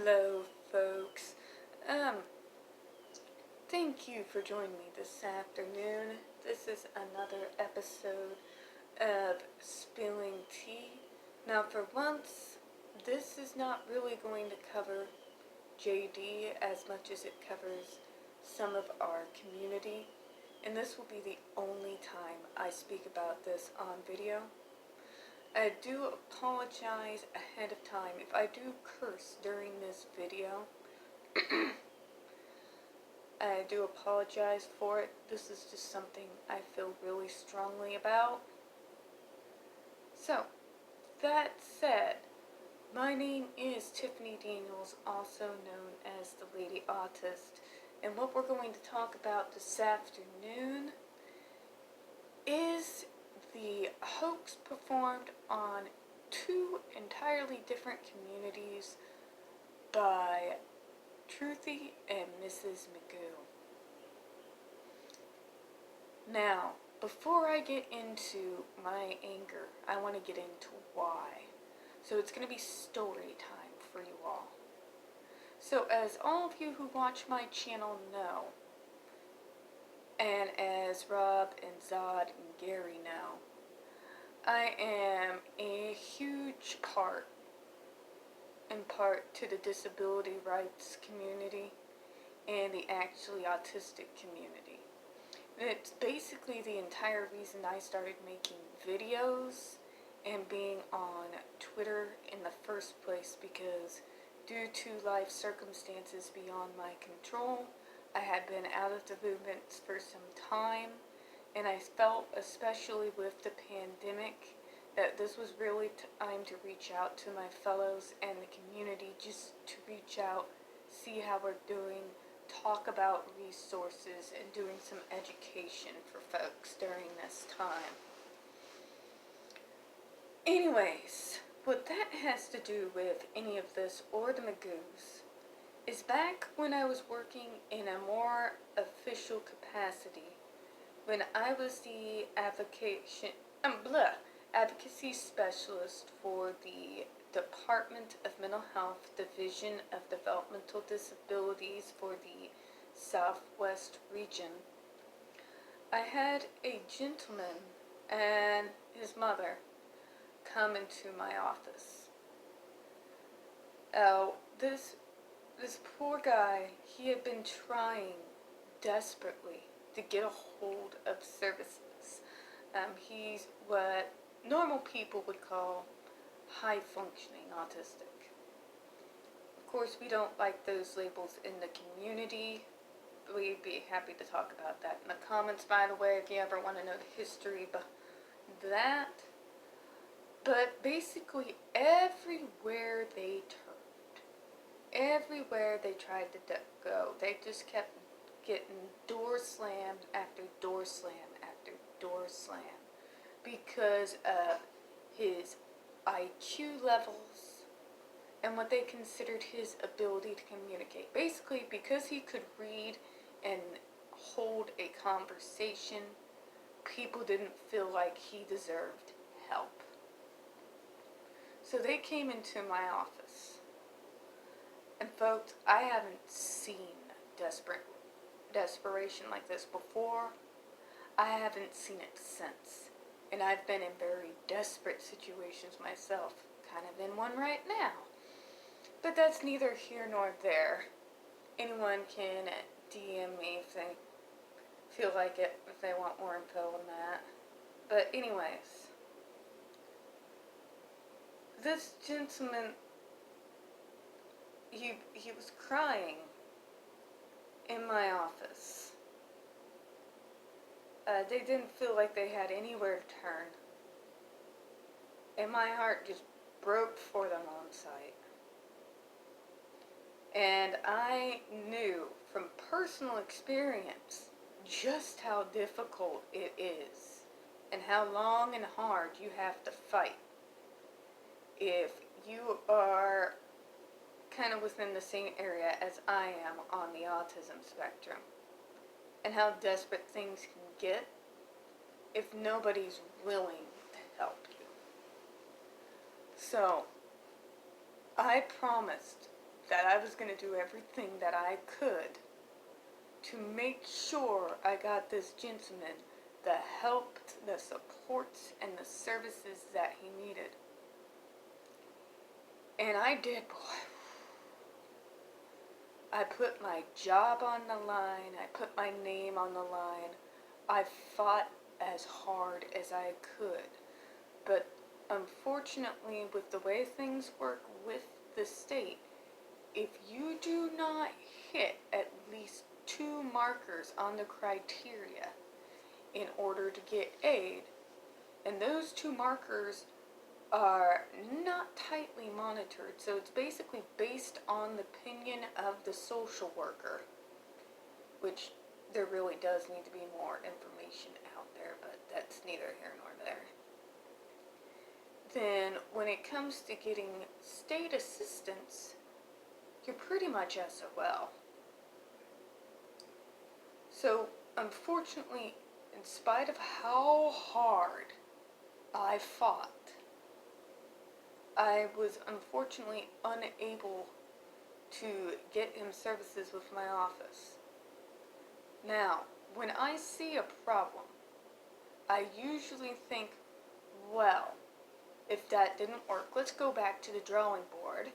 Hello, folks. Thank you for joining me this afternoon. This is another episode of Spilling Tea. Now, for once, this is not really going to cover JD as much as it covers some of our community, and this will be the only time I speak about this on video. I do apologize ahead of time if I do curse during this video. I do apologize for it. This is just something I feel really strongly about. So, that said, my name is Tiffany Daniels, also known as the Lady Autist, and what we're going to talk about this afternoon is the hoax performed on two entirely different communities by Truthy and Mrs. McGoo. Now, before I get into my anger, I want to get into why. So it's going to be story time for you all. So as all of you who watch my channel know, and as Rob and Zod and Gary know, I am a huge part to the disability rights community and the actually autistic community. And it's basically the entire reason I started making videos and being on Twitter in the first place, because due to life circumstances beyond my control, I had been out of the movement for some time, and I felt, especially with the pandemic, that this was really time to reach out to my fellows and the community, just to reach out, see how we're doing, talk about resources, and doing some education for folks during this time. Anyways, what that has to do with any of this or the McGoos is back when I was working in a more official capacity, when I was the advocacy specialist for the Department of Mental Health Division of Developmental Disabilities for the Southwest region. I had a gentleman and his mother come into my office. Oh, this poor guy, he had been trying desperately to get a hold of services. He's what normal people would call high-functioning autistic. Of course, we don't like those labels in the community. We'd be happy to talk about that in the comments, by the way, if you ever want to know the history behind that. But basically, everywhere they turned, everywhere they tried to go, they just kept getting door slammed after door slam after door slam because of his IQ levels and what they considered his ability to communicate. Basically, because he could read and hold a conversation, people didn't feel like he deserved help. So they came into my office. And folks, I haven't seen desperation like this before. I haven't seen it since. And I've been in very desperate situations myself. Kind of in one right now. But that's neither here nor there. Anyone can DM me if they feel like it, if they want more info on that. But anyways, this gentleman, he was crying in my office. They didn't feel like they had anywhere to turn. And my heart just broke for them on sight. And I knew from personal experience just how difficult it is and how long and hard you have to fight if you are kind of within the same area as I am on the autism spectrum, and how desperate things can get if nobody's willing to help you. So, I promised that I was going to do everything that I could to make sure I got this gentleman the help, the supports, and the services that he needed. And I did, boy. I put my job on the line. I put my name on the line. I fought as hard as I could. But unfortunately, with the way things work with the state, if you do not hit at least 2 markers on the criteria in order to get aid, and those 2 markers are not tightly monitored, so it's basically based on the opinion of the social worker, which there really does need to be more information out there, but that's neither here nor there. Then when it comes to getting state assistance, you're pretty much SOL. So unfortunately, in spite of how hard I fought, I was unfortunately unable to get him services with my office. Now, when I see a problem, I usually think, well, if that didn't work, let's go back to the drawing board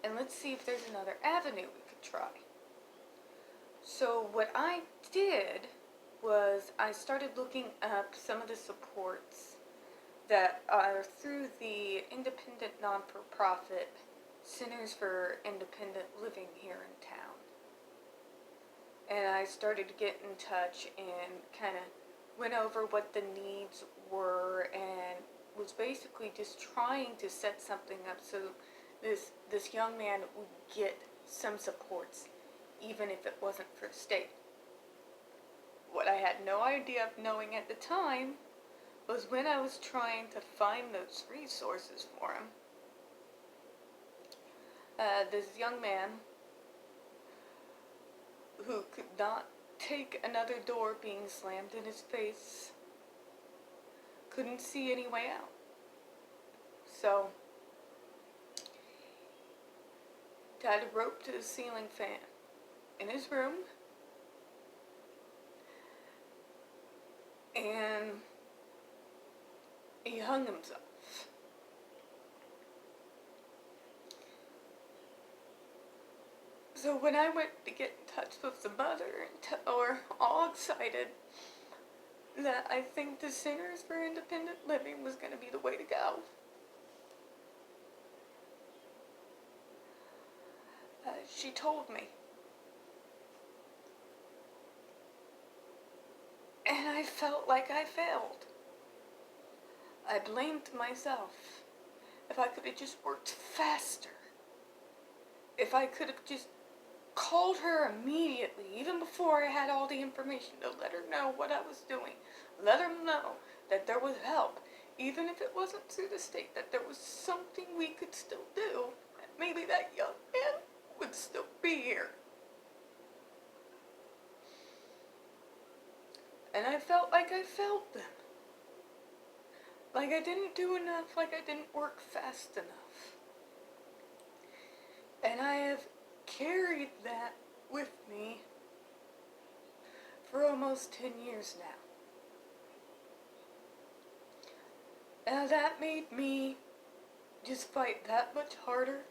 and let's see if there's another avenue we could try. So what I did was I started looking up some of the supports that are through the independent non-for-profit Centers for Independent Living here in town. And I started to get in touch and kind of went over what the needs were and was basically just trying to set something up so this young man would get some supports, even if it wasn't for the state. What I had no idea of knowing at the time was when I was trying to find those resources for him, this young man who could not take another door being slammed in his face couldn't see any way out. So, tied a rope to the ceiling fan in his room, and he hung himself. So when I went to get in touch with the mother and tell her, all excited, that I think the Centers for Independent Living was going to be the way to go, she told me. And I felt like I failed. I blamed myself. If I could have just worked faster. If I could have just called her immediately, even before I had all the information, to let her know what I was doing. Let her know that there was help, even if it wasn't through the state, that there was something we could still do. And maybe that young man would still be here. And I felt like I failed them. Like I didn't do enough, like I didn't work fast enough. And I have carried that with me for almost 10 years now. And that made me just fight that much harder,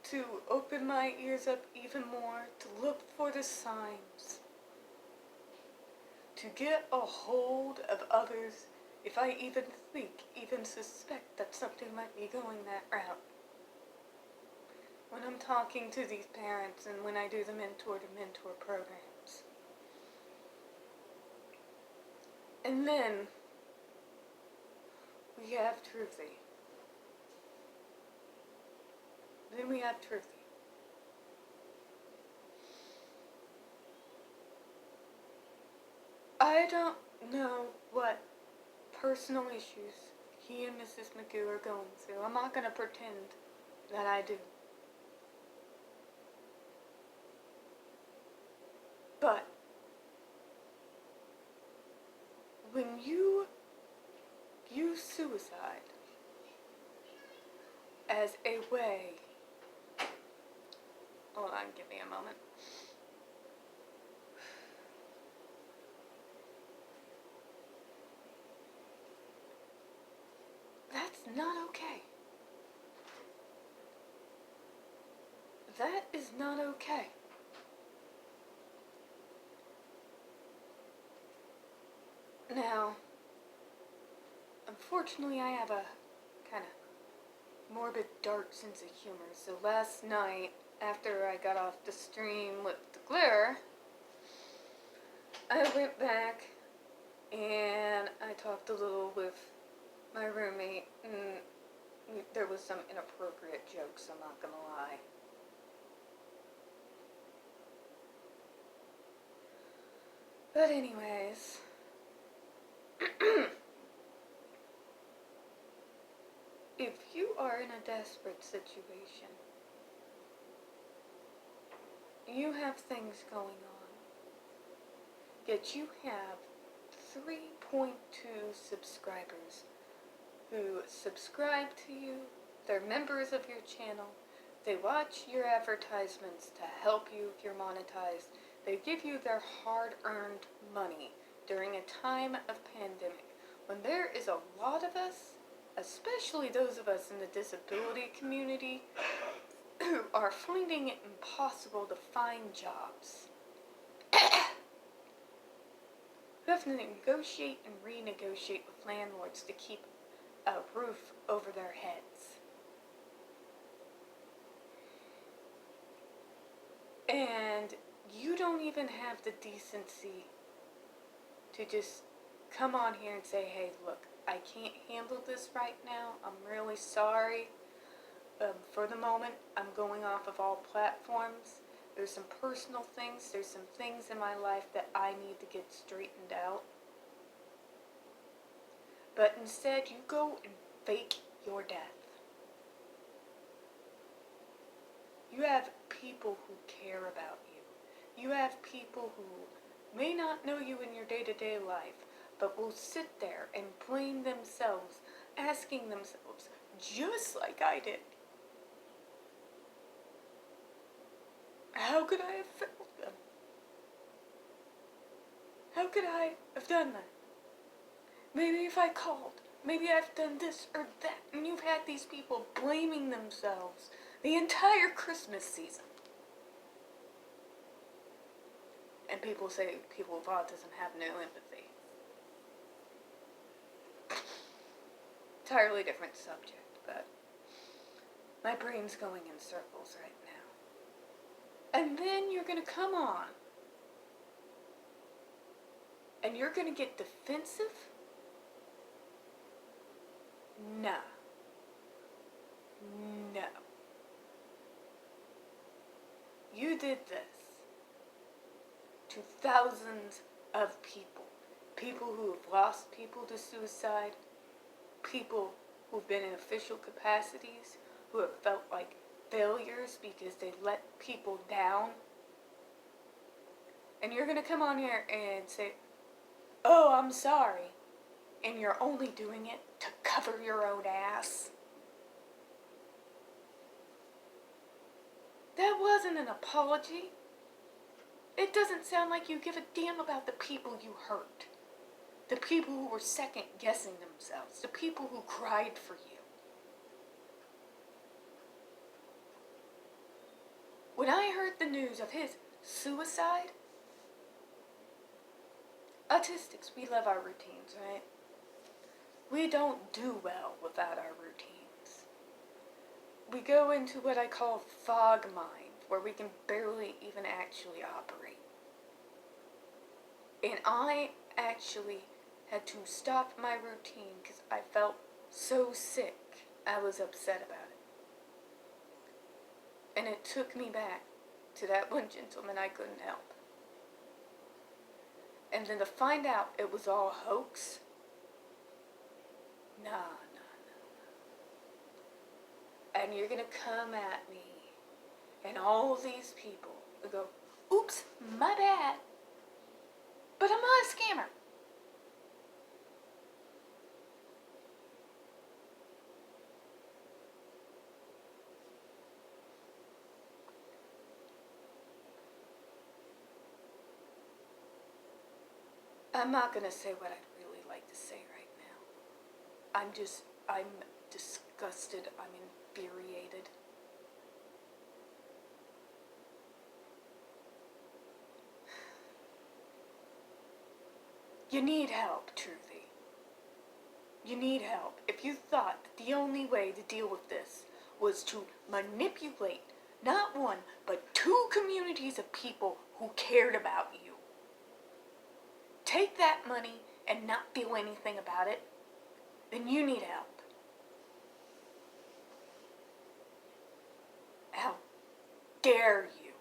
to open my ears up even more, to look for the signs, to get a hold of others if I even think, even suspect that something might be going that route. When I'm talking to these parents and when I do the mentor-to-mentor programs. And then we have Truthy. I don't know what personal issues he and Mrs. McGoo are going through. I'm not going to pretend that I do. But when you use suicide as a way Hold on, give me a moment. That's not okay. That is not okay. Now, unfortunately, I have a kind of morbid, dark sense of humor. So last night, after I got off the stream with the glare, I went back and I talked a little with my roommate, and there was some inappropriate jokes, I'm not gonna lie. But anyways, if you are in a desperate situation, you have things going on, yet you have 3.2 subscribers who subscribe to you, they're members of your channel, they watch your advertisements to help you if you're monetized, they give you their hard-earned money during a time of pandemic, when there is a lot of us, especially those of us in the disability community, who are finding it impossible to find jobs. Who have to negotiate and renegotiate with landlords to keep a roof over their heads. And you don't even have the decency to just come on here and say, hey, look, I can't handle this right now. I'm really sorry. For the moment, I'm going off of all platforms. There's some personal things. There's some things in my life that I need to get straightened out. But instead, you go and fake your death. You have people who care about you. You have people who may not know you in your day-to-day life, but will sit there and blame themselves, asking themselves, just like I did, how could I have failed them? How could I have done that? Maybe if I called, maybe I've done this or that. And you've had these people blaming themselves the entire Christmas season. And people say people with autism have no empathy. Entirely different subject, but my brain's going in circles right now. And then you're going to come on and you're going to get defensive? No. No. You did this to thousands of people. People who have lost people to suicide. People who've been in official capacities. Who have felt like failures because they let people down. And you're going to come on here and say, oh, I'm sorry. And you're only doing it to cover your own ass. That wasn't an apology. It doesn't sound like you give a damn about the people you hurt. The people who were second guessing themselves. The people who cried for you. When I heard the news of his suicide, autistics, we love our routines, right? We don't do well without our routines. We go into what I call fog mind, where we can barely even actually operate. And I actually had to stop my routine because I felt so sick. I was upset about it. And it took me back to that one gentleman I couldn't help. And then to find out it was all hoax. Nah. And you're gonna come at me, and all of these people will go, oops, my bad, but I'm not a scammer. I'm not gonna say what I'd really like to say right now. I'm disgusted. I'm infuriated. You need help, Truthy. You need help. If you thought that the only way to deal with this was to manipulate not one, but two communities of people who cared about you, take that money and not feel anything about it, then you need help. How dare you?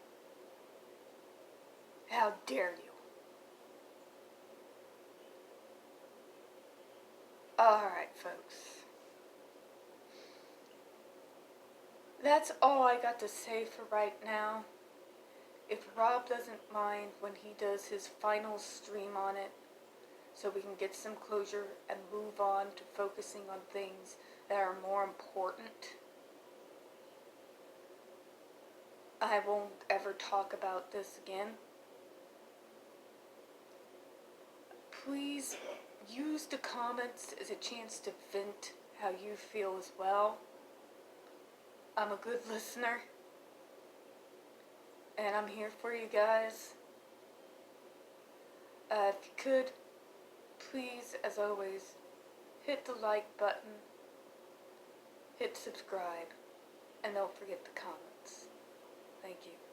How dare you? Alright, folks. That's all I got to say for right now. If Rob doesn't mind when he does his final stream on it, so we can get some closure and move on to focusing on things that are more important, I won't ever talk about this again. Please use the comments as a chance to vent how you feel as well. I'm a good listener, and I'm here for you guys. If you could, please, as always, hit the like button, hit subscribe, and don't forget the comments. Thank you.